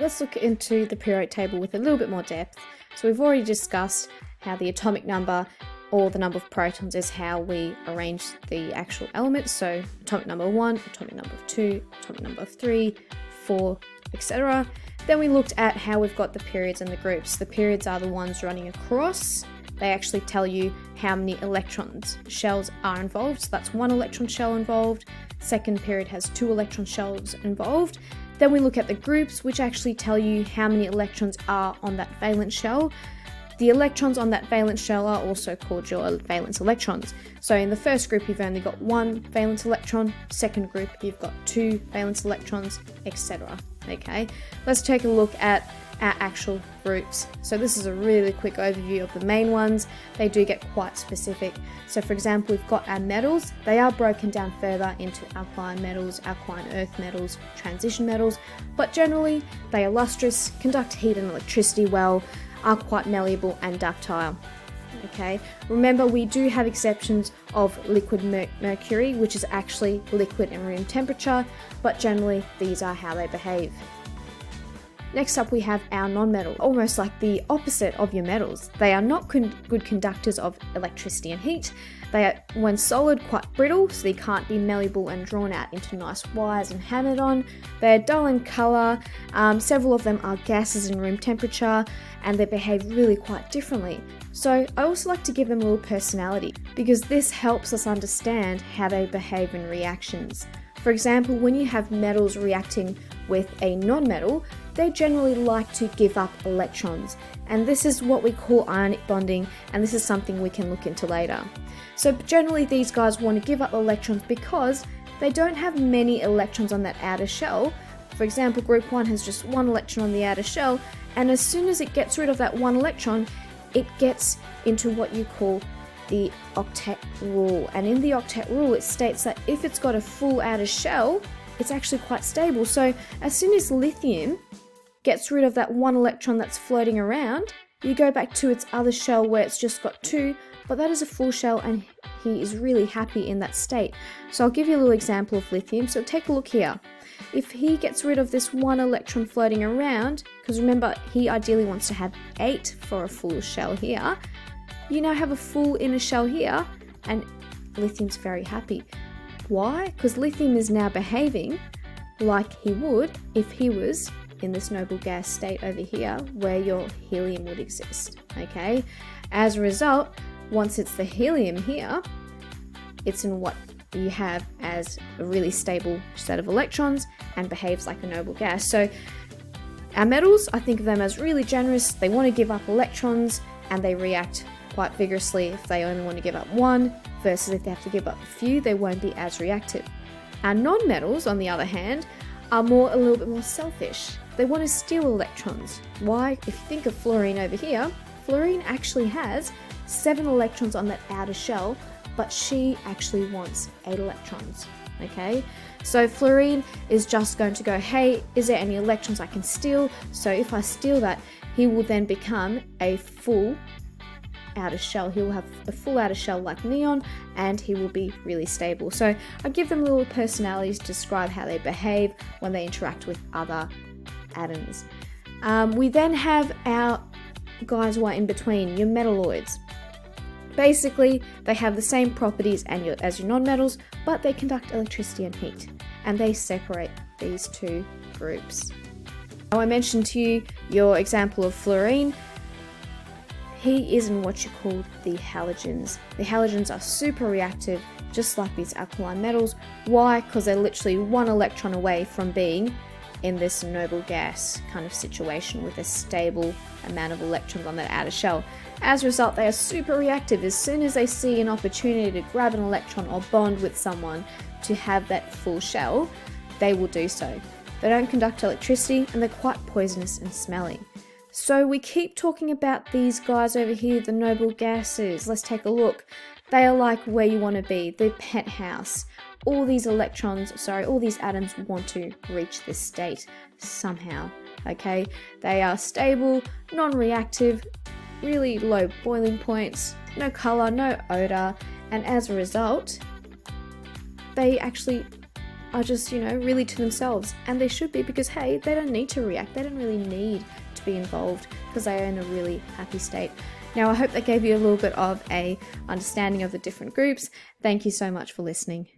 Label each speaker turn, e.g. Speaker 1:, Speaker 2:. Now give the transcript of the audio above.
Speaker 1: Let's look into the periodic table with a little bit more depth. So we've already discussed how the atomic number or the number of protons is how we arrange the actual elements. So atomic number 1, atomic number 2, atomic number 3, 4, etc. Then we looked at how we've got the periods and the groups. The periods are the ones running across. They actually tell you how many shells are involved. So that's 1 electron shell involved. Second period has 2 electron shells involved. Then we look at the groups, which actually tell you how many electrons are on that valence shell. The electrons on that valence shell are also called your valence electrons. So in the first group, you've only got 1 valence electron. Second group, you've got 2 valence electrons, etc. Okay, let's take a look at our actual groups. So this is a really quick overview of the main ones. They do get quite specific. So for example, we've got our metals. They are broken down further into alkaline metals, alkaline earth metals, transition metals, but generally they are lustrous, conduct heat and electricity well, are quite malleable and ductile. Okay, remember we do have exceptions of liquid mercury, which is actually liquid in room temperature, but generally these are how they behave. Next up we have our non-metal, almost like the opposite of your metals. They are not good conductors of electricity and heat. They are, when solid, quite brittle, so they can't be malleable and drawn out into nice wires and hammered on. They are dull in colour, several of them are gases in room temperature, and they behave really quite differently. So I also like to give them a little personality, because this helps us understand how they behave in reactions. For example, when you have metals reacting with a non-metal, they generally like to give up electrons, and this is what we call ionic bonding, and this is something we can look into later. So generally these guys want to give up electrons because they don't have many electrons on that outer shell. For example, group 1 has just 1 electron on the outer shell, and as soon as it gets rid of that 1 electron, it gets into what you call the octet rule. And in the octet rule, it states that if it's got a full outer shell, it's actually quite stable. So as soon as lithium gets rid of that 1 electron that's floating around, you go back to its other shell where it's just got 2, but that is a full shell and he is really happy in that state. So I'll give you a little example of lithium. So take a look here. If he gets rid of this 1 electron floating around, because remember he ideally wants to have 8 for a full shell here, you now have a full inner shell here and lithium's very happy. Why? Because lithium is now behaving like he would if he was in this noble gas state over here where your helium would exist. Okay, as a result, once it's the helium here, it's in what you have as a really stable set of electrons and behaves like a noble gas. So our metals, I think of them as really generous. They want to give up electrons and they react quite vigorously if they only want to give up 1, versus if they have to give up a few, they won't be as reactive. Our non-metals, on the other hand, are a little bit more selfish. They want to steal electrons. Why? If you think of fluorine over here, fluorine actually has 7 electrons on that outer shell, but she actually wants 8 electrons. Okay, so fluorine is just going to go, hey, is there any electrons I can steal? So if I steal that, he will then become a full outer shell. He will have a full outer shell like neon, and he will be really stable. So I give them little personalities to describe how they behave when they interact with other atoms. We then have our guys who are in between, your metalloids. Basically, they have the same properties as your non-metals, but they conduct electricity and heat, and they separate these two groups. Now, I mentioned to you your example of fluorine. He is in what you call the halogens. The halogens are super reactive, just like these alkaline metals. Why? Because they're literally 1 electron away from being in this noble gas kind of situation with a stable amount of electrons on that outer shell. As a result, they are super reactive. As soon as they see an opportunity to grab an electron or bond with someone to have that full shell, they will do so. They don't conduct electricity and they're quite poisonous and smelly. So we keep talking about these guys over here, the noble gases. Let's take a look. They are like where you want to be, the penthouse. All these atoms want to reach this state somehow, okay? They are stable, non-reactive, really low boiling points, no color, no odor, and as a result, they actually are just, really to themselves. And they should be, because hey, they don't need to react. They don't really need to be involved because they are in a really happy state. Now, I hope that gave you a little bit of a understanding of the different groups. Thank you so much for listening.